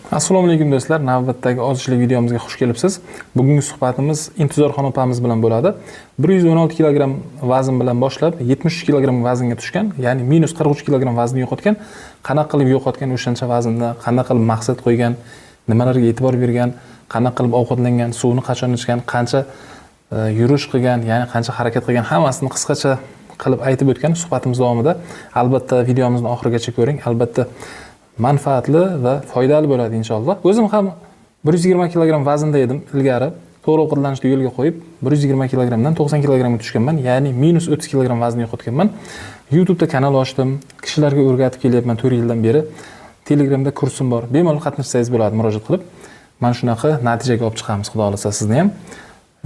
Assalomu alaykum do'stlar, navbatdagi ozishlik videomizga xush kelibsiz. Bugungi suhbatimiz Intizorxon opamiz bilan bo'ladi. 116 kg vazn bilan boshlab 73 kg vaznga tushgan, ya'ni minus 43 kg vazni yo'qotgan. Qanaqa qilib yo'qotgan o'shancha vaznni, qanaqa qilib maqsad qo'ygan, nimalarga e'tibor bergan, qanaqa qilib ovqatlangan, suvni qachon ichgan, qancha yurish qilgan, ya'ni qancha harakat qilgan, hammasini qisqacha qilib aytib o'tgan suhbatimiz davomida. Albatta videomizni oxirigacha ko'ring. Albatta manfaatli va foydali bo'ladi inshaalloh. O'zim ham 120 kg vaznda edim ilgari. To'g'ri ovqatlanishni yo'lga qo'yib 120 kg dan 90 kg ga tushganman, ya'ni minus 30 kg vazn yo'qotganman. YouTube'da kanal ochdim, kishilarga o'rgatib kelyapman 4 yildan beri. Telegramda kursim bor. Bemalol qatnashsangiz bo'ladi, murojaat qilib. Mana shunaqa natijaga olib chiqamiz, xudo xolasa sizni ham.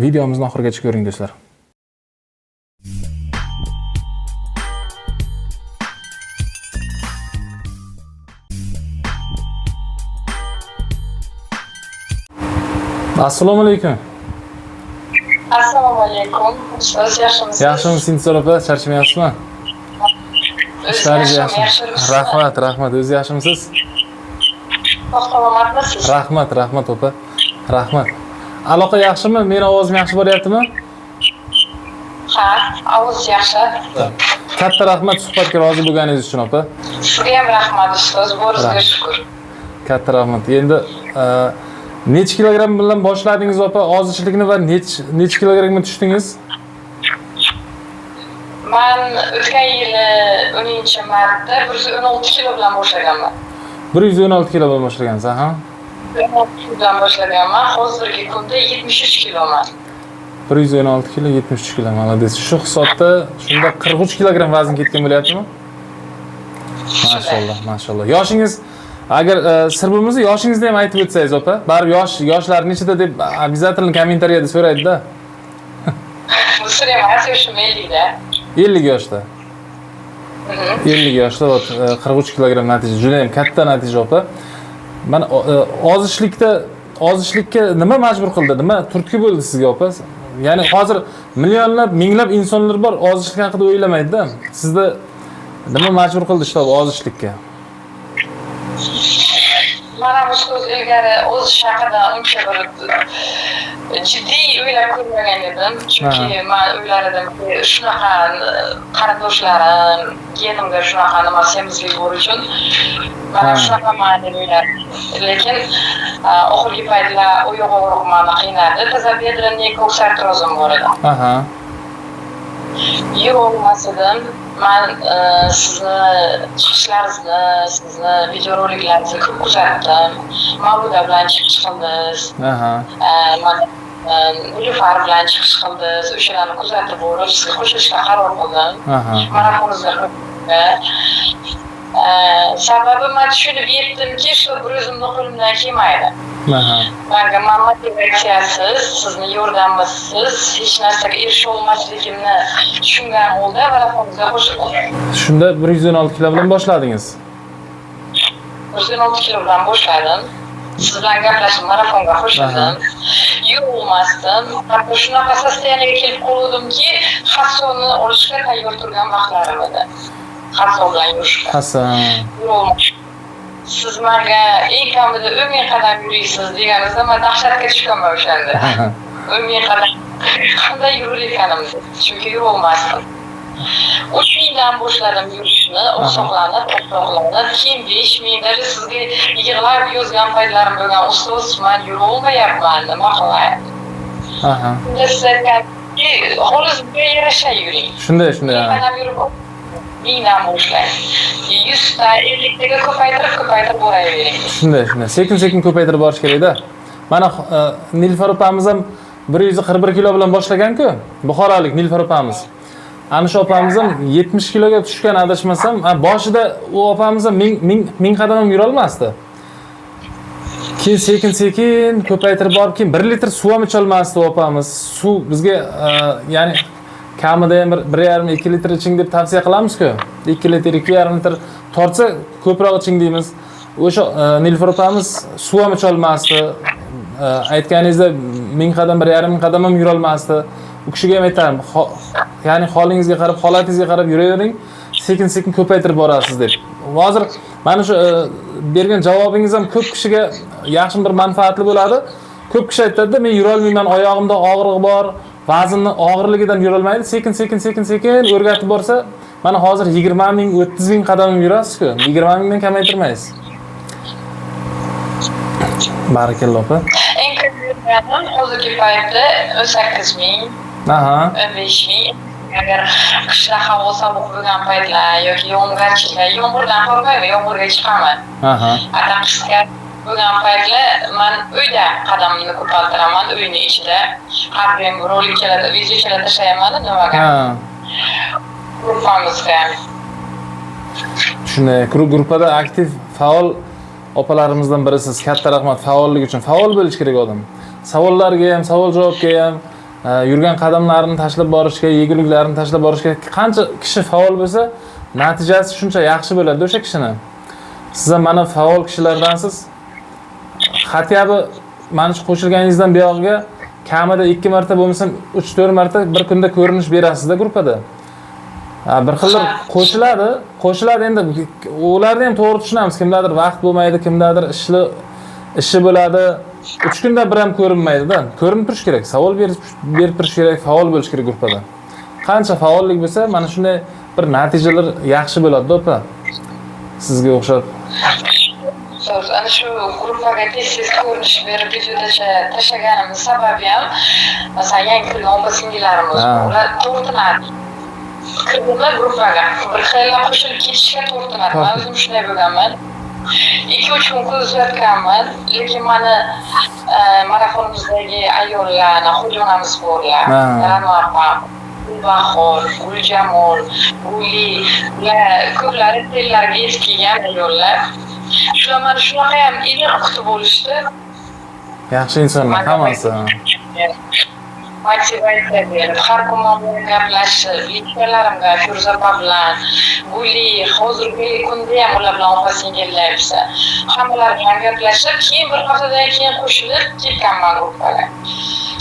Videomizni oxirigacha ko'ring do'stlar. Assalomu alaykum. Assalomu alaykum. Siz yaxshimisiz? Yaxshimisiz Intizor opa, charchamayapsizmi? Ishlaringiz yaxshimi? Rahmat. O'zingiz yaxshimisiz? Salomatmisiz? Rahmat opa. Rahmat. Aloqa yaxshimi? Meni ovozim yaxshi boryaptimi? Ha, ovoz yaxshi. Katta rahmat suhbatga rozi bo'lganingiz uchun opa. Sizga ham rahmat ustoz, bo'ringizga shukr. Katta rahmat. Endi necha kilogramm bilan boshladingiz opa ozichlikni va necha kilogrammga tushdingiz? Men o'tgan yili 10-martda 116 kilo bilan boshlaganman. 116 kilo bilan boshlagansiz, ha? 116 kilo bilan boshlaganman. Hozirgi kunda 73 kiloman. 116 kilo, 73 kilo. Malades. Shu hisobda shunda 43 kilogramm vazn ketgan bo'lyaptimi? Maşallah. Yoshingiz, agar sir bo'lmasa, yoshingizni ham aytib o'tsangiz opa. Barib yoshlar nechida deb обязательно kommentariyada so'raydi-da. Bu sir emas, yoshim 50 da. 50 yoshda. 50 yoshda 43 kilogramm natija. Juda ham katta natija opa. Mana ozishlikka nima majbur qildi? Nima turtki bo'ldi sizga opa? Ya'ni hozir millionlab, minglab insonlar bor ozishlik haqida o'ylamaydi-da. Sizda nima majbur qildi shu ozishlikka? Mana bu so'z ilgari o'zish haqida uncha bir jiddiy o'ylab ko'rmagan edim. Chunki men o'ylar edimki, shunaqa qarindoshlarim, genimda shunaqa nima semizlik bor uchun mana shunaqa ma'ni o'ylardim. Lekin oxirgi paytlar oyoq og'riqmani qiynadi. Tazabedreniy ko'ksartrozim bor edi. Yurolmasdim. Men sizni chiqishlaringizni, sizni videoroliklarni ko'p kuzatdim. Mavluda bilan chiqish qildingiz. Mana Nilufar bilan chiqish qildingiz. O'shalarni kuzatib borib, sizga qo'shilishga qaror qildim. Marafoningizga. Sababi men tushunib yetdimki, shu bir o'zimni qo'limdan kelmaydi. Menga motivatsiyasiz, sizni yordamisiz hech narsaga erisha olmasligimni tushungan holda marafonga qo'shildim. Shunda 116 kilo bilan boshladingiz. 116 kilo bilan boshladim. Siz bilan gaplashib marafonga qo'shildim. Yurolmasdim. Hatto shunaqa sostoyaniyaga kelib qoldimki, hassoni olishga tayyor turgan vaqtlarim edi. Hasson bilan yurishga. Siz menga eng kamida 10 qadam yurisiz deganingizda men dahshatga tushganman o'shanda. 10 qadam qanday yurar ekanimni, chunki yurolmasdim. 3 mingdan boshladim yurishni, oqsoqlanib, keyin 5 mingda sizga yig'lab yozgan paytlarim bo'lgan, ustoz, men yura olmayapman, nima qilay? Unda siz aytganki, holingizga yarasha yuring. Shunday. Qadam yurib mingdan boshlang. 100 ta 50 taga ko'paytirib boravering. Shunday. Sekin ko'paytirib borish kerak-da. Mana Nilufar opamiz ham 141 kilo bilan boshlagan-ku. Buxorolik Nilufar opamiz. Ana shu opamiz ham 70 kiloga tushgan adashmasam, boshida u opamiz ham 1000 qadam ham yura olmasdi. Keyin sekin ko'paytirib borib, keyin 1 litr suv ham icha olmasdi opamiz. Suv bizga ya'ni kamida ham 1,5-2 litr iching deb tavsiya qilamiz-ku. 2 litr, 2,5 litr tortsa ko'proq iching deymiz. O'sha Nilufar opamiz suv ham icha olmasdi. Aytganingizda 1000 qadam, 1,5 qadam ham yura olmasdi. U kishiga ham aytaman, ya'ni holingizga qarab, holatingizga qarab yuravering, sekin ko'paytirib borasiz deb. Hozir Mana shu bergan javobingiz ham ko'p kishiga yaxshi bir manfaatli bo'ladi. Ko'p kishi aytadi, men yura olmayman, oyog'imda og'riq bor, vaznni og'irligidan yura olmaydi. Sekin o'rgatib borsa, mana hozir 20 ming, 30 ming qadam yurasiz-ku. 20 mingdan kamaytirmaysiz. Barakalloh opa. Eng ko'p yurganim hozirgi paytda 18 ming, 15 ming. Agar qishda havo sovuq bo'lgan paytlar yoki yomg'irchilar, yomg'irdan qo'rqmayman, yomg'irga chiqaman. Agar qishda bo'lgan paytlar men uyda qadamimni ko'paytiraman, uyning ichida. Har doim rolik keladi, video keladi, tashlayman nimaga. Gruppamizga. Shunday, gruppada aktiv, faol opalarimizdan birisiz. Katta rahmat faollik uchun. Faol bo'lish kerak odam. Savollarga ham, savol javobga ham, yurgan qadamlarini tashlab borishga, yeguliklarni tashlab borishga qancha kishi faol bo'lsa, natijasi shuncha yaxshi bo'ladi o'sha kishini. Siz ham mana faol kishilardansiz. Xatyabi mana shu qo'shilganingizdan buyog'iga kamida 2 marta bo'lmasa 3-4 marta bir kunda ko'rinish berasiz-da gruppada. Bir xillar qo'shiladi endi ularni ham to'g'ri tushunamiz. Kimdadir vaqt bo'lmaydi, kimdadir ishi bo'ladi. 3 kunda bir ham ko'rinmaydi-da. Ko'rinib turish kerak, savol berib turish kerak, faol bo'lish kerak gruppada. Qancha faollik bo'lsa, mana shunday bir natijalar yaxshi bo'ladi-da opa. Sizga o'xshab. Ana shu gruppaga tez ko'rinish berib videoda tashlaganimning sababi ham, masalan, yangi kirgan opa-singillarimiz ular to'rtinadi. Kirdilar gruppaga. Bir xillar qo'shilib ketishga to'rtinadi. Men o'zim shunday bo'lganman. 2-3 kun kuzatganman, lekin mana marafonimizdagi ayollarni xo'jonamiz borlar. Ranopa, Gulbahor, Guljamol, Guli, ular ko'plari tellarga yetib kelgan ayollar. Shular mana shunaqa ham iliq kutib bo'lishdi. Yaxshi insonlar hammasi. Motivatsiya berib, har kuni bilan gaplashib, yetganlarimga Firuza bilan, Guli, hozirgi kunda ham ular bilan opa-singillayapsa, hammalar bilan gaplashib, keyin bir haftadan keyin qo'shilib ketganman gruppaga.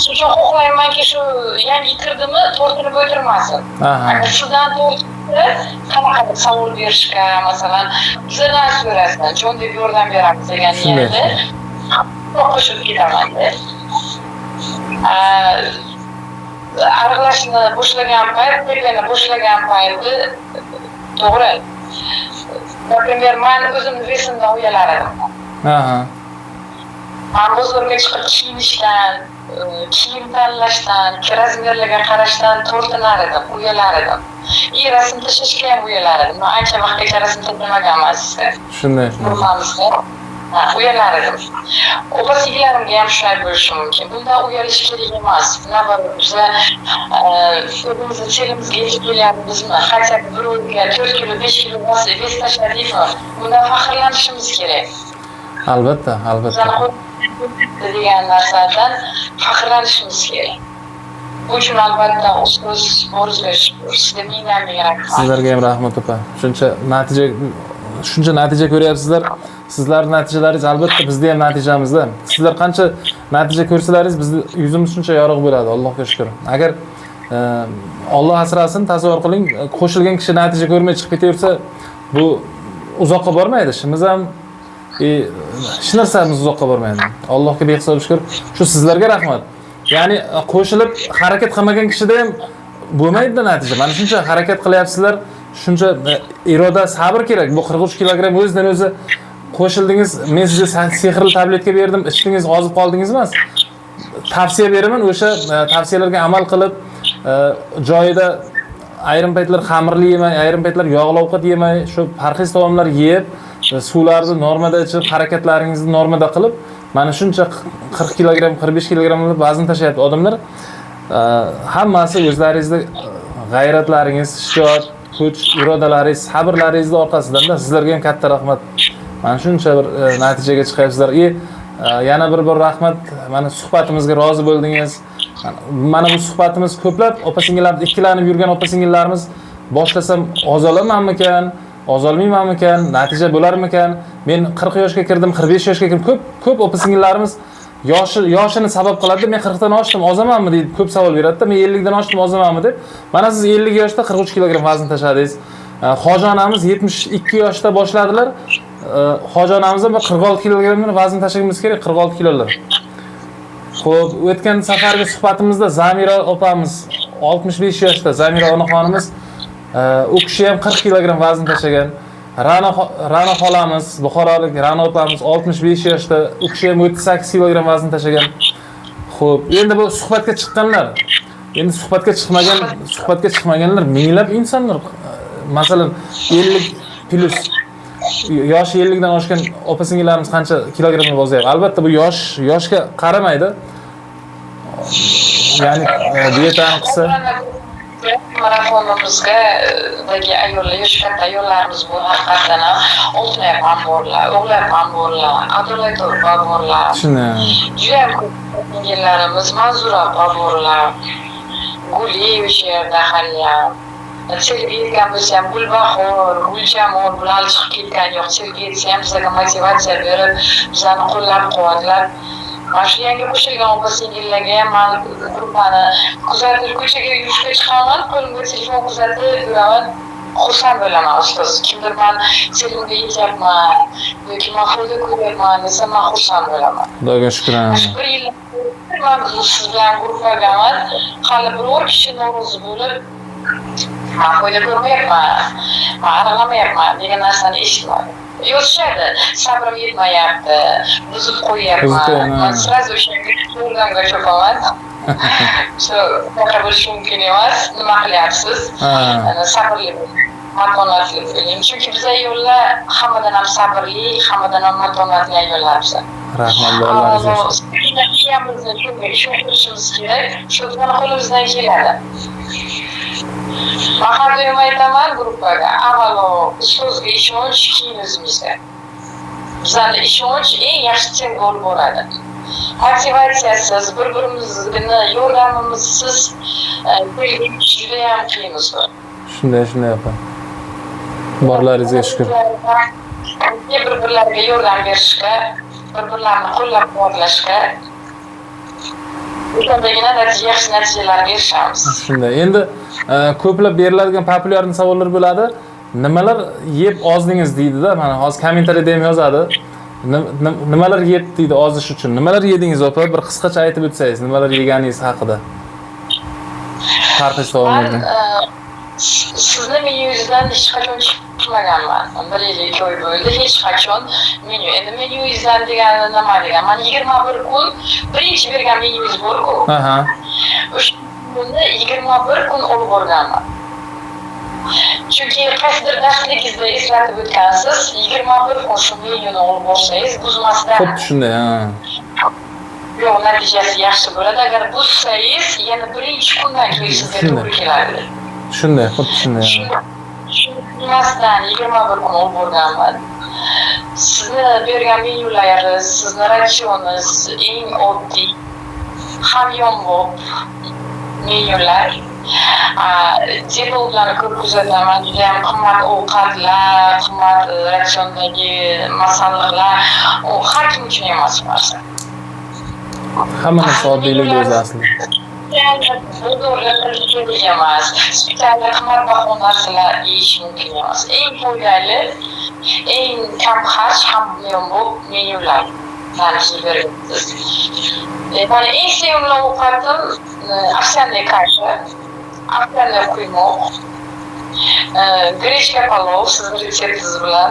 Shuning uchun xohlaymanki, shu yangi kirdimi, tortinib o'tirmasin. Agar shundan tortsa, qanaqadir savol berishga, masalan, bizdan so'rasin, jon deb yordam beramiz degan niyatda qo'shilib ketaman-da. Aralashni boshlagan payt, tepani boshlagan payti to'g'ri. Например, men o'zimni vesimdan uyalar edim. Men bozorga chiqib kiyinishdan, kiyim tanlashdan, razmerlarga qarashdan tortinar edim, uyalar edim. Rasm tashlashga ham uyalar edim. Men ancha vaqtgacha rasm tashlamaganman sizga. Shunday. Uyalar edim. Opa-singillarimga ham shunday bo'lishi mumkin. Bundan uyalish kerak emas. Navbatda biza o'zimizni chelimizga yetib kelyapmizmi? Hatto birovga 4 kilo, 5 kilo vez tashladikmi? Bundan faxrlanishimiz kerak. Albatta. Degan narsadan faxrlanishimiz kerak. Bu uchun albatta o'z borizga sizga mingdan ming rahmat. Sizlarga ham rahmat opa. Shuncha natija ko'ryapsizlar. Sizlarning natijalaringiz albatta bizda ham natijamizda. Sizlar qancha natija ko'rsalaringiz bizni yuzimiz shuncha yorug' bo'ladi, Allohga shukr. Agar Alloh asrasin, tasavvur qiling, qo'shilgan kishi natija ko'rmay chiqib ketaversa, bu uzoqqa bormaydi. Ishimiz ham hech narsamiz uzoqqa bormaydi. Allohga behisob shukr. Shu sizlarga rahmat. Ya'ni qo'shilib harakat qilmagan kishida ham bo'lmaydi natija. Mana shuncha harakat qilyapsizlar, shuncha iroda, sabr kerak. Bu 43 kilogramm o'zidan o'zi qo'shildingiz, men sizga sehrli tabletka berdim, ichdingiz, ozib qoldingiz emas. Tavsiya beraman, o'sha tavsiyalarga amal qilib, joyida ayrim paytlar xamirli yemay, ayrim paytlar yog'li ovqat yemay, shu parhez taomlar yeb, suvlarni normada ichib, harakatlaringizni normada qilib, mana shuncha 40 kilogramm, 45 kilogrammlik vazn tashlayapti odamlar. Hammasi o'zlaringizda g'ayratlaringiz, shijoat, kuch, irodalaringiz, sabrlaringiz orqasidan-da. Sizlarga ham katta rahmat. Mana shuncha bir natijaga chiqyapsizlar. Yana bir rahmat. Mana suhbatimizga rozi bo'ldingiz. Mana bu suhbatimiz ko'plab opa-singillar, ikkilanib yurgan opa-singillarimiz boshlasam ozolamanmikan, ozolmaymanmikan, natija bo'larmikan? Men 40 yoshga kirdim, 45 yoshga kirdim. Ko'p opa-singillarimiz yoshini sabab qiladi. Men 40 dan oshdim, ozamanmi deb ko'p savol beradi. Men 50 dan oshdim, ozamanmi deb. Mana siz 50 yoshda 43 kilogramm vazn tashladingiz. Xo'ja onamiz 72 yoshda boshladilar. Hoji onamiz bir 46 kilogramdan vazn tashlashimiz kerak, 46 kilolar. Xo'p, o'tgan safargi suhbatimizda Zamira opamiz 65 yoshda, Zamira onaxonimiz u kishi ham 40 kilogram vazn tashlagan. Ra'no xolamiz, Buxorolik Ra'no opamiz 65 yoshda, u kishi ham 38 kilogram vazn tashlagan. Xo'p, endi bu suhbatga chiqqanlar. Endi suhbatga chiqmaganlar minglab insonlar. Masalan, 50 plus yoshi 50 dan oshgan opa-singillarimiz qancha kilogramga bozyapti. Albatta bu yoshga qaramaydi. Ya'ni dietani qilsa marafonimizga ayollar, yosh katta ayollarimiz bu haqiqatan ham Oltinoy ham borlar, o'g'lar ham borlar, Adolat ham borlar. shuni Juda ham ko'p singillarimiz, Manzura ham borlar. Guli o'sha yerda haliyam. Selga yetgan bo'lsa ham Gulbahor, Guljamol bular chiqib ketgan yo'q. Selga yetsa ham bizga motivatsiya berib, bizlarni qo'llab-quvvatlab. Mana shu yangi qo'shilgan opa-singillarga ham men gruppani kuzatib ko'chaga yurishga chiqaman, qo'limga telefon kuzatib yuraman. Xursand bo'laman ustoz. Kimdir men selga yetyapman yoki men foyda ko'ryapman desa, men xursand bo'laman. Xudoga shukr. Bir yil men siz bilan guruhdagaman, hali biror kishi norozi bo'lib men foyda ko'rmayapman, men aralamayapman degan narsani eshitmadim. Yozishadi, sabrim yetmayapti, buzib qo'yyapman. Men sразу o'sha yordamga cho'paman. Shu bunaqa bo'lishi mumkin emas. Nima qilyapsiz? Sabrli bo'ling, matonatli bo'ling. Chunki biz ayollar hammadan ham sabrli, hammadan ham matonatli ayollarmiz. Rahmat, Alloh razı olsun. Ishimizni tushuntirishimiz kerak, shu qo'limizdan keladi. Men har doim aytaman gruppaga, avvalo ustozga ishonch, keyin o'zimizga. Bizlarni ishonch eng yaxshi temga olib boradi. Motivatsiyasiz, bir-birimizni yordamimizsiz kelgunish juda ham qiyin ustoz. Shunday opa. Borlaringizga shukr. Bir-birlariga yordam berishga, bir-birlarini qo'llab-quvvatlashga shundagina yaxshi natijalarga erishamiz. Shunday. Endi ko'plab beriladigan populyarni savollar bo'ladi. Nimalar yeb ozdingiz deydi-da, mana hozir kommentariyada ham yozadi. Nimalar yeb deydi ozish uchun. Nimalar yedingiz opa? Bir qisqacha aytib o'tsangiz, nimalar yeganingiz haqida. Farqi savollardan. Sizni menyungizdan hech qachon chiqmaganman. 1 yil 2 oy bo'ldi, hech qachon menyu. Endi menyungizdan degani nima degan? Men 21 kun birinchi bergan menyungiz bor-ku. Aha. O'sha kunni 21 kun olib borganman. Chunki qaysidir darsligingizda eslatib o'tgansiz, 21 kun shu menyuni olib borsangiz, buzmasdan. Xuddi shunday, ha. Yo'q, natijasi yaxshi bo'ladi. Agar buzsangiz, yana birinchi kundan keyin sizga to'g'ri keladi. Shunday, xuddi shunday. Shundan 21 kun olib borganman. Sizni bergan menyularingiz, sizni ratsioningiz eng oddiy, hamyonbop menyular. Dietologlarni ko'p kuzataman, juda ham qimmat ovqatlar, qimmat ratsiondagi masalliqlar, u har kim uchun emas bu narsa. Hamma narsa oddiylikda o'zi aslida. Emas, spesial qimmatbaho narsalar yeyish mumkin emas. Eng foydali, eng kam xarj hamyonbop menyular. Mana eng sevimli ovqatim ovsyaniy kasha, ovsyaniy quymoq, grechka palov, sizni retseptingiz bilan.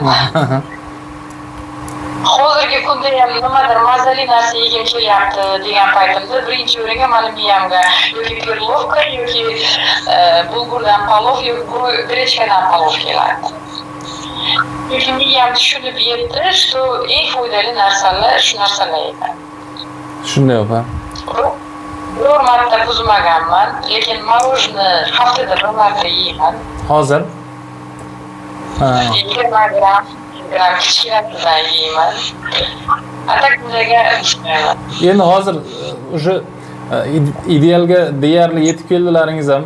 Hozirgi kunda ham nimadir mazali narsa yegim kelyapti degan paytimda birinchi o'ringa meni miyamga yoki perlovka yoki bulgurdan palov yoki grechkadan palov keladi. Chunki miyam tushunib yetdi, что eng foydali narsalar shu narsalar ekan. Shunday opa. Biror marta buzmaganman, lekin morojni haftada bir marta yeyman. Hozir? 20 gram kichkinasidan yeyman. Atakudaga ishlayman. Endi hozir o'sha idealga deyarli yetib keldilaringiz ham.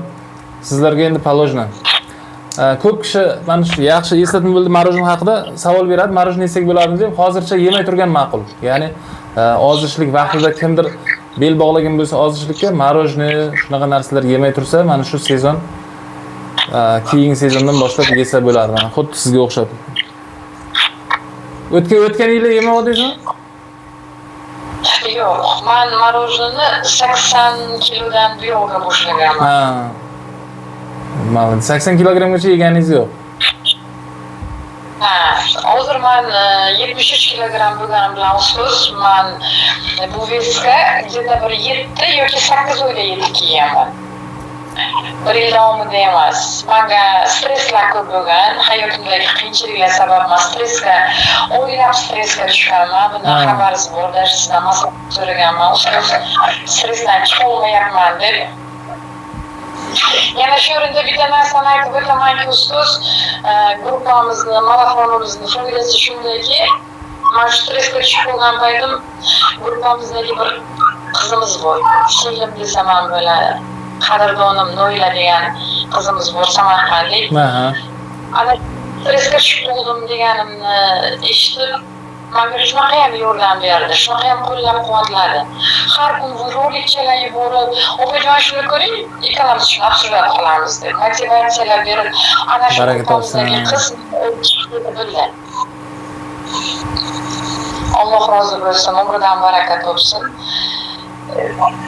Sizlarga endi palojna. Ko'p kishi mana shu yaxshi eslatma bo'ldi marojna haqida savol beradi. Marojna yesak bo'ladimi deb, hozircha yemay turgan ma'qul. Ya'ni ozishlik vaqtida kimdir bel bog'lagan bo'lsa ozishlikka marojna shunaqa narsalar yemay tursa, mana shu sezon keyingi sezondan boshlab yesa bo'ladi. Xuddi sizga o'xshab. O'tgan yili yemaydingizmi? Yo'q, men morojeni 80 kilodan buyoqqa boshlaganman. Ha. Ma'lum. 80 kilogramgacha yeganingiz yo'q. Ha, hozir men 73 kilogram bo'lganim bilan afsus, men bu vesga где-то bir 7 yoki 8 oyda yetib kelganman. Bir yil davomida emas. Menga stresslar ko'p bo'lgan, hayotimdagi qiyinchiliklar sabab men o'ylab stressga tushganman. Bundan xabaringiz bor, sizdan maslahat so'raganman. Ustoz, stressdan chiqa olmayapman deb. Yana shu o'rinda bitta narsani aytib o'tamanki, ustoz, gruppamizni, marafonimizni foydasi shundaki, men stressga tushib qolgan paytim gruppamizdagi bir qizimiz bor. Singlim desam ham bo'ladi. Qadrdonim Noila degan qizimiz bor, Samarqandlik. Ana stressga tushib qoldim deganimni eshitib, menga shunaqa ham yordam berdi, shunaqa ham qo'llab-quvvatladi. Har kun rolikchalar yuborib, "Opajon shuni ko'ring, ikkalamiz shuni absurd qilamiz" deb motivatsiyalar berib, ana shu gruppamizdagi qiz bildi. Alloh rozi bo'lsin, umridan baraka topsin.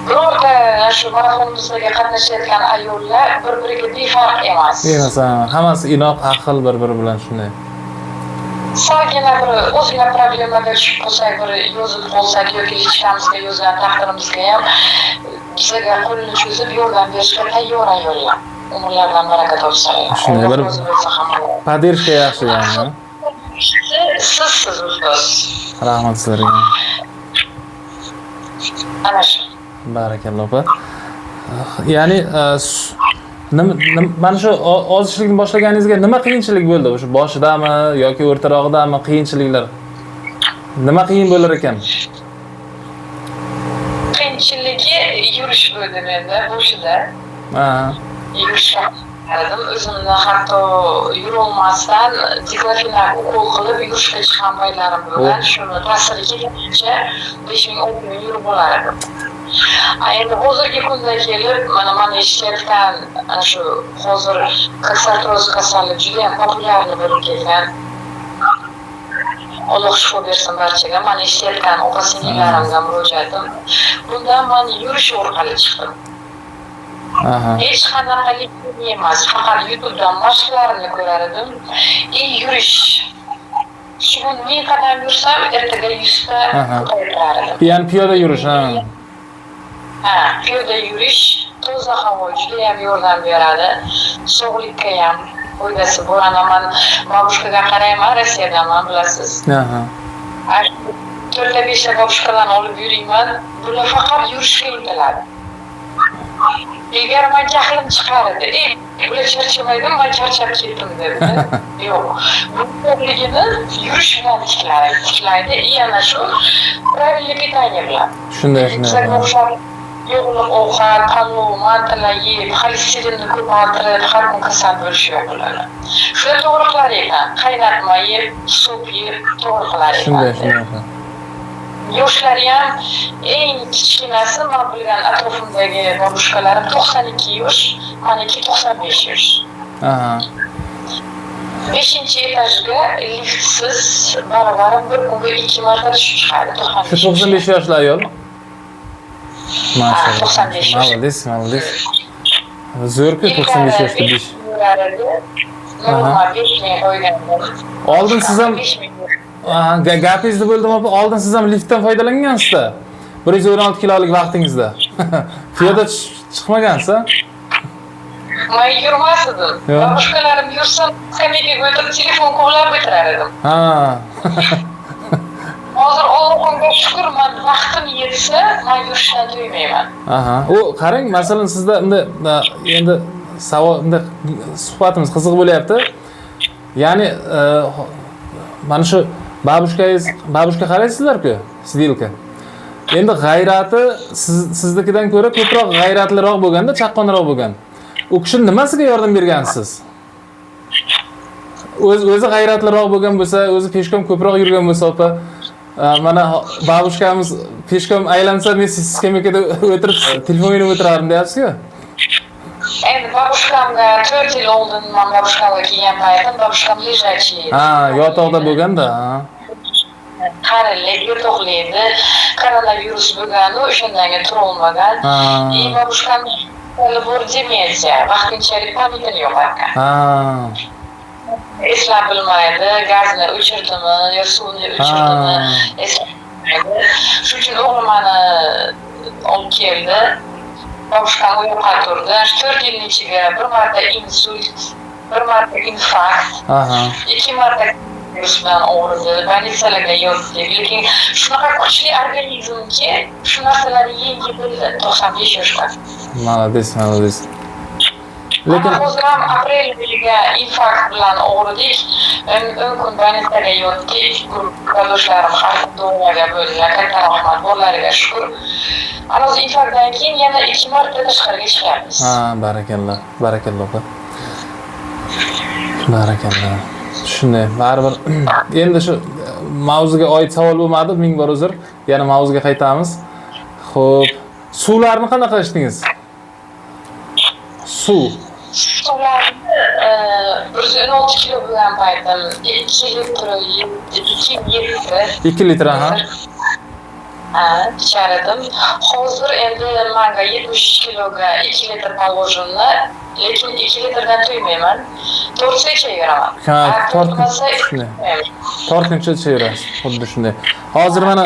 Birorta shu marafonimizga qatnashayotgan ayollar bir-biriga befarq emas. Hammasi inoq, aql bir-biri bilan shunday. Salgina bir o'zga problemaga tushib qolsak, bir yozib qolsak yoki hechkamizga yozgan taqdirimizga ham bizga qo'lini cho'zib yordam berishga tayyor ayollar. Umrlaridan baraka topsinlar. Shunday bir поддержка yaxshi yani. Sizsiz ustoz. Rahmat sizlarga. Ana shu. Barakalloh opa. Ya'ni mana shu ozishlikni boshlaganingizga nima qiyinchilik bo'ldi? O'sha boshidami yoki o'rtarog'idami qiyinchiliklar? Nima qiyin bo'lar ekan? Qiyinchiligi yurish bo'ldi menda boshida. Yurishga qaradim. O'zimni hatto yurolmasdan diklofenak ukol qilib yurishga chiqqan paytlarim bo'lgan. Shuni ta'siriga kelguncha 5,000 ming yurib bo'lar edim. Endi hozirgi kunda kelib, mana men eshitayotgan ana shu hozir kasaltroz kasalligi juda ham populyarni bo'lib ketgan. Alloh shifo bersin barchaga. Men eshitayotgan opa-singillarimga murojaatim. Bundan men yurish orqali chiqdim. Hech qanaqa emas, faqat YouTube'dan mashqlarini ko'rar edim. Yurish. Shu ming qadam yursam, ertaga 100 ta ko'tarar edim. Ya'ni piyoda yurish, piyoda yurish toza havo juda ham yordam beradi. Sog'likka ham foydasi bor. Ana men babushkaga qarayman, Rossiyadanman, bilasiz. 4-5 ta babushkalarni olib yuriyman. Bular faqat yurishga intiladi. Agar men jahlim chiqar edi, bular charchamaydi, men charchab ketdim dedi. Yo'q. Bu to'g'riligini yurish bilan tiklaydi. Yana shu правильный питание bilan. Shunday. Yo'g'liq ovqat, palov, mantalar yeb, xolesterinni ko'paytirib, har kun kasal bo'lish yo'q bo'ladi. Shu to'g'riqlar ekan. Qaynatma yeb, sup yeb, to'g'riqlar ekan. Shunday. Yoshlari ham eng kichkinasi men bilgan atrofimdagi babushkalarim 92 yosh, meniki 95 yosh. 5-etajga liftsiz barabarim bir kunga 2 marta tushib chiqadi. Shu 95 yoshli ayol. Maşallah. 95 yosh. Maldes. Zo'r-ku 95 yoshda 5. Normal 5 ming qo'ygandim. Oldin siz ham gapingizni bo'ldim opa, oldin siz ham liftdan foydalangансizda. 116 kilolik vaqtingizda. Piyoda chiqmagansiz? Men yurmas edim. Boshqalarim yursa, skameykaga o'tirib telefon qo'llab o'tirar edim. Hozir Allohga shukr, men vaqtim yetsa, men yurishdan to'ymayman. U qarang, masalan sizda endi suhbatimiz qiziq bo'lyapti. Ya'ni mana shu babushka qaraysizlar-ku, Sidilka. Endi g'ayrati siznikidan ko'ra ko'proq g'ayratliroq bo'lganda, chaqqonroq bo'lgan. U kishi nimasiga yordam bergansiz? O'zi g'ayratliroq bo'lgan bo'lsa, o'zi peshkom ko'proq yurgan bo'lsa, opa, mana babushkamiz peshkom aylansa, men siz skameyada o'tirib telefon o'ynab o'tirardim deyapsiz-ku. Endi babushkamga 4 yil oldin men babushkamga kelgan paytim babushkam lejachий edi. Yotoqda bo'lganda. qarilik, yo'toqlaydi, koronavirus bo'lgani o'shandan tura olmagan. Babushkam bor demensiya, vaqtinchalik pamitini yo'q ekan. Eslab bilmaydi, gazni o'chirdimi, yo suvni o'chirdimi, eslamaydi. Shuning uchun o'g'lim meni olib keldi. Babushkam uyoqqa turdi. 4 yilning ichiga bir marta insult, bir marta infarkt, 2 marta virus bilan og'ridi, больницаlarga yotdik. Lekin shunaqa kuchli organizmki, shu narsalarni yengib bildi 95 yoshda. Malades. Lekin hozir ham aprel oyiga infarkt bilan og'ridik. 10 kun больницаga yotdik. Qardoshlarim har do'maga bo'ldilar. Katta rahmat bolalariga shukur. Ana o'zi infarktdan keyin yana 2 marta tashqariga chiqyapmiz. Barakalloh. Shunday, baribir endi shu mavzuga oid savol bo'lmadi, ming bor uzr. Yana mavzuga qaytamiz. Xo'p, suvlarni qanaqa ichdingiz? Suvlarni 116 kilo bo'lgan paytim 2 litr, ichar edim. Hozir endi menga 70 kiloga 2 litr положено, lekin 2 litrdan to'ymayman. To'rtsa ichaveraman. Tortguncha ichaverasiz, xuddi shunday. Hozir mana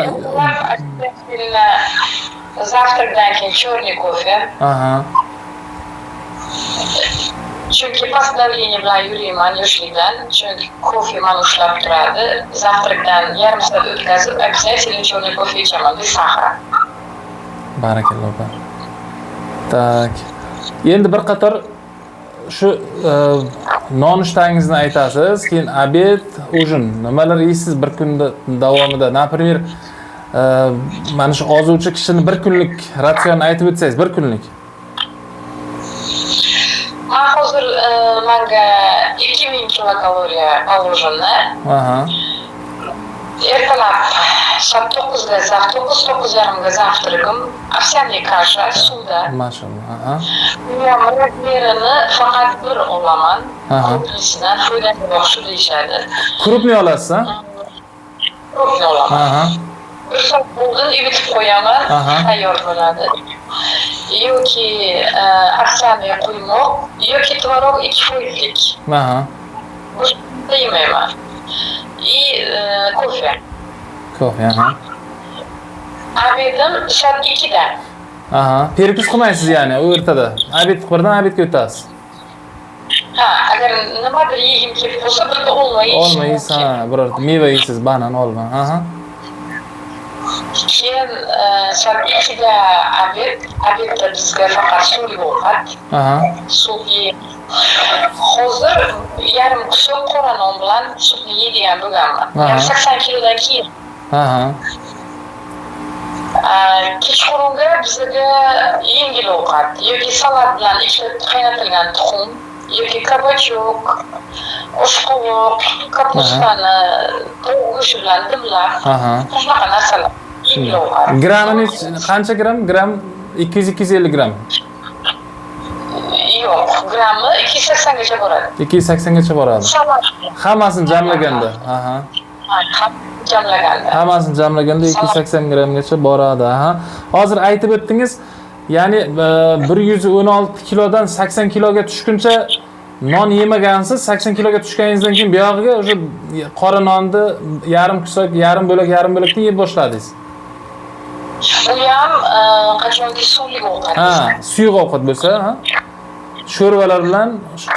завтракdan keyin черный кофе. Chunki past давление bilan yurayman yoshlikdan, chunki kofe meni ushlab turadi. Завтракdan yarim soat o'tkazib, обязательно черный кофе ichaman, без сахара. Barakalloh. Tak. Endi bir qator shu nonushtangizni aytasiz, keyin obed, ujin, nimalar yeysiz bir kun davomida? Например, mana shu ozuvchi kishini bir kunlik ratsionni aytib o'tsangiz, bir kunlik. Hozir menga 2000 kilokaloriya положено. Ertalab soat 9:30ga завтрагim, овсяный kasha suvda. Mashallah. Razmerini faqat bir olaman. Krupnisidan foydali yaxshi deyishadi. Krupni olasiz, ha? Krupni olaman. Bir soat oldin ivitib qo'yaman, tayyor bo'ladi. Yoki овсяный quymoq, yoki tvorog 2 foizlik. Boshqa yemayman. Kofe. Obedim soat 2da. Perkus qilmaysiz ya'ni, u ertada. Obed qilib obedga o'tasiz. Agar nimadir yegim kelib qolsa, birda olma yeysiz. Olma yeysiz, birorta meva yeysiz, banan, olma. Keyin soat 2da obedda bizga faqat suvli ovqat. Suv yeymiz. Hozir yarim qishloq qora non bilan suvni yeydigan bo'lganman. 80 kilodan keyin. Kechqurunga bizga yengil ovqat yoki salat bilan qaynatilgan tuxum yoki kabachok, oshqovoq, kapustani tovuq go'shti bilan dimlab, shunaqa narsalar. Gramini qancha gram? Gram 200-250 gram. Yo'q, grammi 280 gacha boradi. 280 gacha boradi. Hammasini jamlaganda. Hammasini jamlaganda 280 gramgacha boradi. Hozir aytib o'tdingiz, ya'ni 116 kilodan 80 kiloga tushguncha non yemagansiz, 80 kiloga tushganingizdan keyin buyog'iga o'sha qora nonni yarim ko'sak, yarim bo'lakdan yeb boshladingiz. U ham qachonki suvli ovqat. Suyuq ovqat bo'lsa, sho'rvalar bilan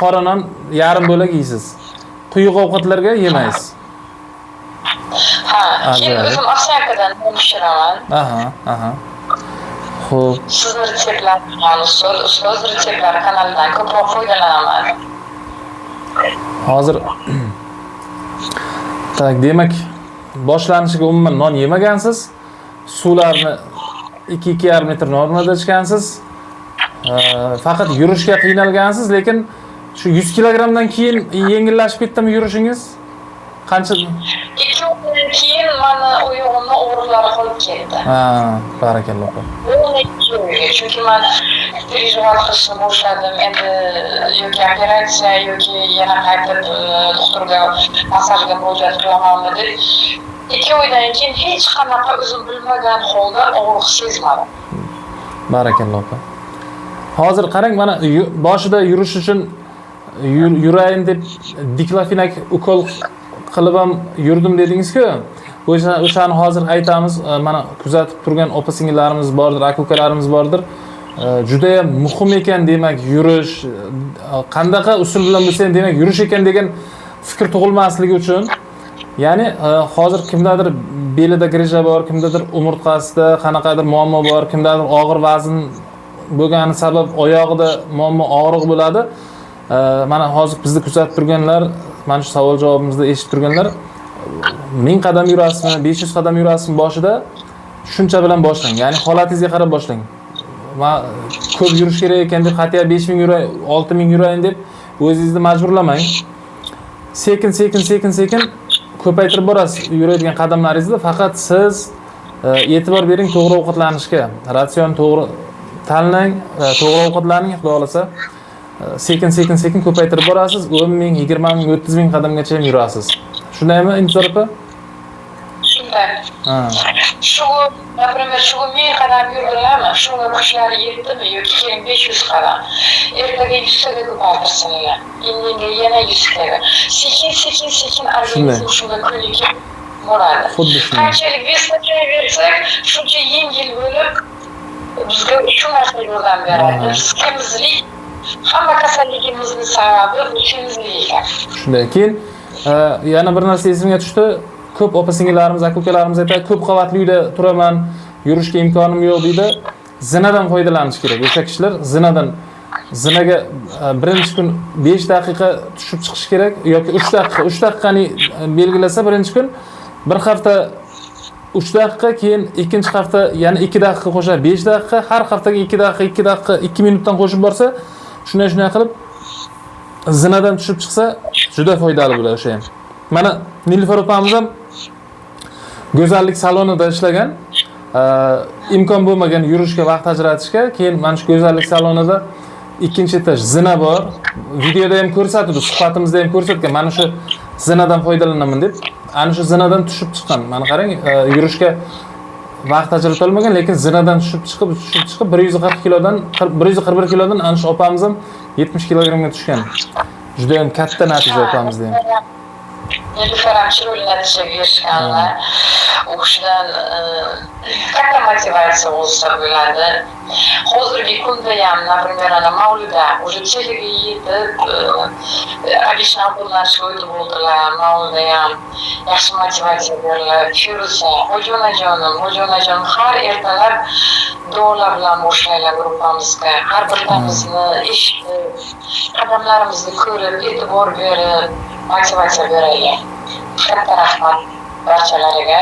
qora non yarim bo'lak yeysiz. Quyuq ovqatlarga yemaysiz. Keyin o'zim ovsyankadan non pishiraman. Xo'p. Sizni retseptlaringiz, ustoz retseptlar kanalidan ko'proq foydalanaman. Hozir demak, boshlanishiga umuman non yemagansiz. Suvlarni 2-2,5 litr normada ichgansiz. Faqat yurishga qiynalgansiz, lekin shu 100 kilogramdan keyin yengillashib ketdimi yurishingiz? Qancha? 2 oydan keyin mana oyog'imni og'riqlari qolib ketdi. Barakalloh. Chunki men переживать qilishni boshladim. Endi yoki operatsiya yoki yana qaytib doktorga massajga murojaat qilamanmi deb 2 oydan keyin hech qanaqa o'zim bilmagan holda og'riq sezmadim. Barakalloh opa. Hozir qarang, mana boshida yurish uchun yurayin deb diklofenak ukol qilib ham yurdim dedingiz-ku. O'shani hozir aytamiz. Mana kuzatib turgan opa-singillarimiz bordir, aka-ukalarimiz bordir. Juda ham muhim ekan, demak, yurish, qandaqa usul bilan bo'lsa ham demak yurish ekan degan fikr tug'ilmasligi uchun, ya'ni hozir kimdadir belida grija bor, kimdadir umurtqasida qanaqadir muammo bor, kimdadir og'ir vazn bo'lgani sabab oyog'ida muammo, og'riq bo'ladi. Mana hozir bizni kuzatib turganlar, mana shu savol javobimizni eshitib turganlar, 1000 qadam yurasizmi, 500 qadam yurasizmi boshida shuncha bilan boshlang. Ya'ni holatingizga qarab boshlang. Ko'p yurish kerak ekan deb qatiya 5000 yuray, 6000 yurayin deb o'zingizni majburlamang. Sekin ko'paytirib borasiz yuradigan qadamlaringizni. Faqat siz e'tibor bering to'g'ri ovqatlanishga. Ratsion to'g'ri tanlang, to'g'ri ovqatlaning, xudo xolasa. Sekin ko'paytirib borasiz. 10 ming, 20 ming, 30 ming qadamgacha ham yurasiz. Shundaymi, Intizor opa? Shunday. Shu, например, shu 1000 qadam yurdilarmi? Shunga kuchlari yetdimi yoki keyin 500 qadam. Ertaga 100 taga ko'paytirsinlar. Indinga yana 100 taga. Sekin organizm shunga ko'nikib boradi. Qanchalik vez ko'payversak, shuncha yengil bo'lib bizga shu narsa yordam beradi. Semizlik hamma kasalligimizning sababi bu semizlik ekan. Shunday. Keyin yana bir narsa esimga tushdi. Ko'p opa-singillarimiz, aka-ukalarimiz aytadi, ko'p qavatli uyda turaman, yurishga imkonim yo'q deydi. Zinadan foydalanish kerak. O'sha kishilar zinaga birinchi kun 5 daqiqa tushib chiqish kerak yoki 3 daqiqa. 3 daqiqani belgilasa birinchi kun, bir hafta 3 daqiqa, keyin ikkinchi hafta yana 2 daqiqa qo'shadi, 5 daqiqa, har haftaga 2 daqiqa, 2 minutdan qo'shib borsa, shunday qilib zinadan tushib chiqsa, juda foydali bo'ladi o'sha ham. Mana Nilufar opamiz ham go'zallik salonida ishlagan, imkon bo'lmagan yurishga vaqt ajratishga, keyin mana shu go'zallik salonida ikkinchi etaj zina bor. Videoda ham ko'rsatdi, suhbatimizda ham ko'rsatgan, mana shu zinadan foydalanaman deb. Ana shu zinadan tushib chiqqan. Mana qarang, yurishga vaqt ajrata olmagan, lekin zinadan tushib chiqib 140 kilodan 141 kilodan ana shu opamiz ham 70 kilogramga tushgan. Juda ham katta natija opamizda ham. Nilufar ham chiroyli natijaga erishganlar. U kishidan katta motivatsiya olsa bo'ladi. Hozirgi kunda ham, например, ana Mavluda уже cheliga yetib, обычно qo'llanishga o'tib bo'ldilar. Mavluda ham yaxshi motivatsiya berilib, Firuza, Ho'jonajonim har ertalab duolar bilan boshlaylar gruppamizga. Har birimizni eshitib, qadamlarimizni ko'rib, e'tibor berib, motivatsiya beraylik. Katta rahmat barchalariga.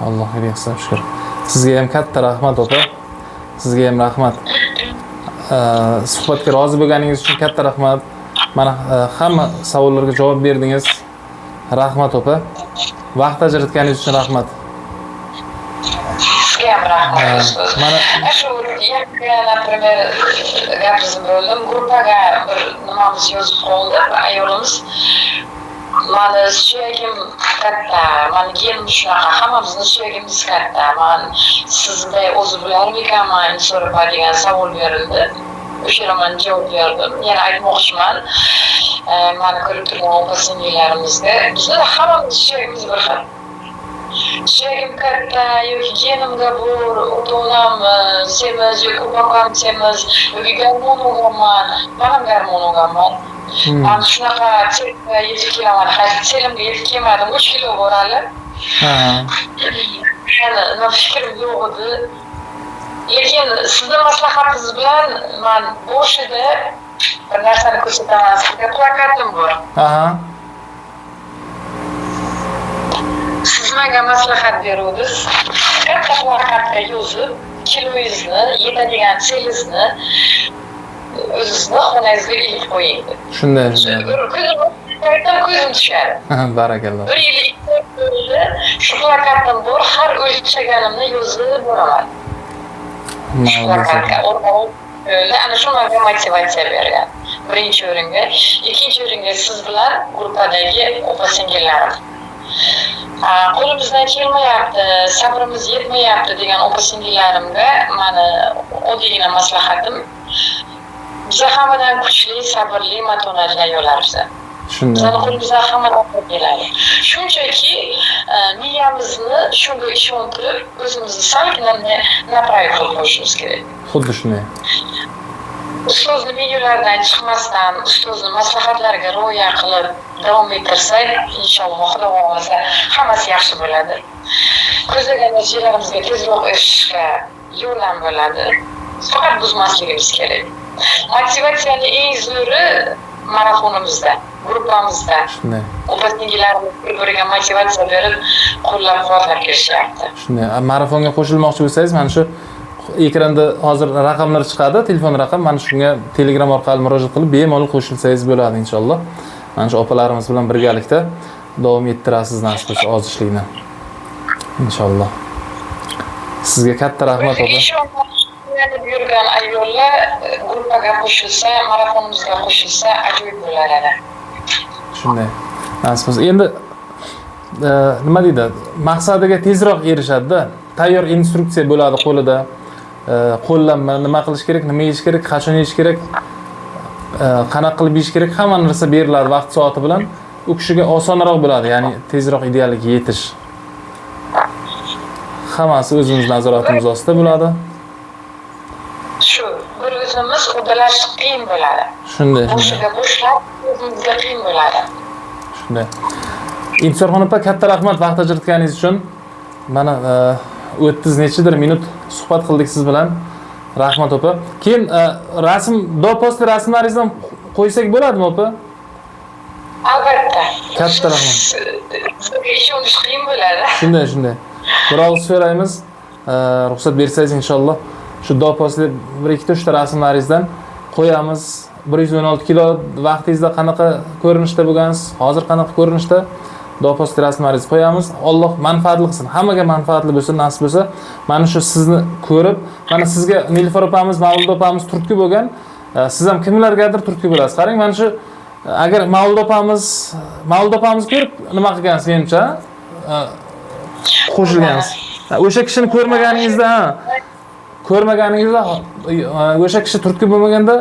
Allohga hisob shukr. Sizga ham katta rahmat opa. Sizga ham rahmat. Suhbatga rozi bo'lganingiz uchun katta rahmat. Mana hamma savollarga javob berdingiz. Rahmat opa. Vaqt ajratganingiz uchun rahmat. Sizga ham rahmat. Mana shu например, gapimizni bo'ldim. Gruppaga bir nimamiz yozib qoldi. Ayolimiz mani suyagim katta, mani genim shunaqa, hammamizni suyagimiz katta. Men sizday o'zi bilarmikanman, so'rab degan savol berildi. O'sha men javob berdim. Yana aytmoqchiman, meni ko'rib turgan opa-singillarimizga, bizda hammamiz suyagimiz bir xil. Suyagim katta yoki genimga bor, ota-onam semiz yoki opam semiz yoki gormon olganman, men ham gormon olganman. Men shunaqa yetib kelaman, selimga yetib kelmadim, 3 kilo bor hali. Meni fikrim yo'q edi. Lekin sizning maslahatingiz bilan men boshida bir narsani ko'rsataman. Sizga plakatim bor. Siz menga maslahat beruvdingiz. Katta plakatga yozib, kiloingizni, yetadigan selingizni o'zingizni xonangizga ilib qo'ying. Shunday. Ko'zim tushadi. Barakalloh. Bir yil shu plakatim bor, har o'lchaganimni yozib boraman. Plakatga ana shu menga motivatsiya bergan. Birinchi o'ringa, ikkinchi o'ringa siz bilan gruppadagi opa-singillarim. Qo'limizdan kelmayapti, sabrimiz yetmayapti degan opa-singillarimga mani oddiygina maslahatim, biza hammadan kuchli, sabrli, matonatli ayollar biza. Shunday. Bizani qo'limizdan hammadan keladi. Shunchaki miyamizni shunga ishontirib, o'zimizni salgina направить qilib qo'yishimiz kerak. Xuddi shunday. Ustozni videolaridan chiqmasdan, ustozni maslahatlariga rioya qilib davom ettirsak, inshaalloh Xudo xohlasa hammasi yaxshi bo'ladi. Ko'zlagan natijalarimizga tezroq erishishga yo'llan bo'ladi. Faqat buzmasligimiz kerak. Motivatsiyaning eng zo'ri marafonimizda, gruppamizda. Shunday. Opa-singillarimiz bir-biriga motivatsiya berib, qo'llab-quvvatlab kelishyapti. Shunday. Marafonga qo'shilmoqchi bo'lsangiz, mana shu ekranda hozir raqamlar chiqadi, telefon raqam. Mana shunga Telegram orqali murojaat qilib bemalol qo'shilsangiz bo'ladi inshaalloh. Mana shu opalarimiz bilan birgalikda davom ettirasiz nasib bo'lsa ozishlikni. Inshaalloh. Sizga katta rahmat opa. O'zlari yurgan ayollar gruppaga qo'shilsa, marafonimizga qo'shilsa ajoyib bo'lar edi. Shunday. Nasib bo'lsa. Endi nima deydi? Maqsadiga tezroq erishadi-da. Tayyor instruksiya bo'ladi qo'lida. Qo'llanma, nima qilish kerak, nima yeyish kerak, qachon yeyish kerak, qanaqa qilib yeyish kerak, hamma narsa beriladi vaqt soati bilan. U kishiga osonroq bo'ladi, ya'ni tezroq idealga yetish. Hammasi o'zimiz nazoratimiz ostida bo'ladi. Shu bir o'zimiz uddalash qiyin bo'ladi. Shunday. Boshiga boshlab o'zimizga qiyin bo'ladi. Shunday. Intisorxon opa, katta rahmat vaqt ajratganingiz uchun. Mana 30 nechidir minut suhbat qildik siz bilan. Rahmat opa. Keyin rasm, dopost rasmlaringizdan qo'ysak bo'ladimi opa? Albatta. Katta rahmat. Ishonish qiyin bo'ladi. Shunday. Bir og'iz so'raymiz. Ruxsat bersangiz inshaalloh shu dopostli 1-2 rasmlaringizdan qo'yamiz. 116 kilo vaqtingizda qanaqa ko'rinishda bo'lgansiz? Hozir qanaqa ko'rinishda? Dopostli rasmlaringizni qo'yamiz. Alloh manfaatli qilsin. Hammaga manfaatli bo'lsin, nasib bo'lsa. Mana shu sizni ko'rib, mana sizga Nilufar opamiz, Mavlud opamiz turtki bo'lgan. Siz ham kimlargadir turtki bo'lasiz. Qarang, mana shu agar Mavlud opamiz ko'rib nima qilgansiz menimcha? Qo'shilgansiz. O'sha kishini ko'rmaganingizda, o'sha kishi turtki bo'lmaganda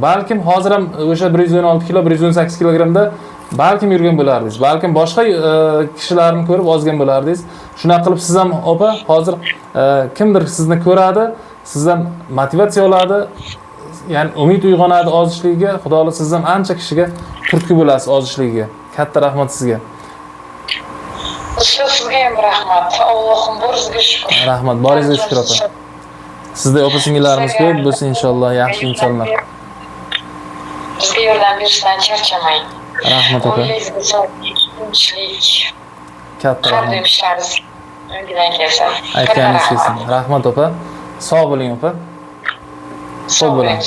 balkim hozir ham o'sha 116 kilo, 118 kilogramda balkim yurgan bo'lardingiz. Balkim boshqa kishilarni ko'rib ozgan bo'lardingiz. Shunaqa qilib siz ham opa hozir kimdir sizni ko'radi, sizdan motivatsiya oladi, ya'ni umid uyg'onadi ozishligiga. Xudo xohlasa siz ham ancha kishiga turtki bo'lasiz ozishligiga. Katta rahmat sizga. Sizga ham rahmat. Allohim bo'rizga shukr. Rahmat, boringizga shukr opa. Sizda opa-singillarimiz ko'p bo'lsin inshaalloh, yaxshi insonlar. Bizga yordam berishdan charchamang. Rahmat opa. O'zingizga sog'lik, tinchlik. Katta rahmat. Har ishlaringiz o'ngidan kelsin. Aytganingiz kelsin. Rahmat opa. Sog' bo'ling opa. Sog' bo'ling.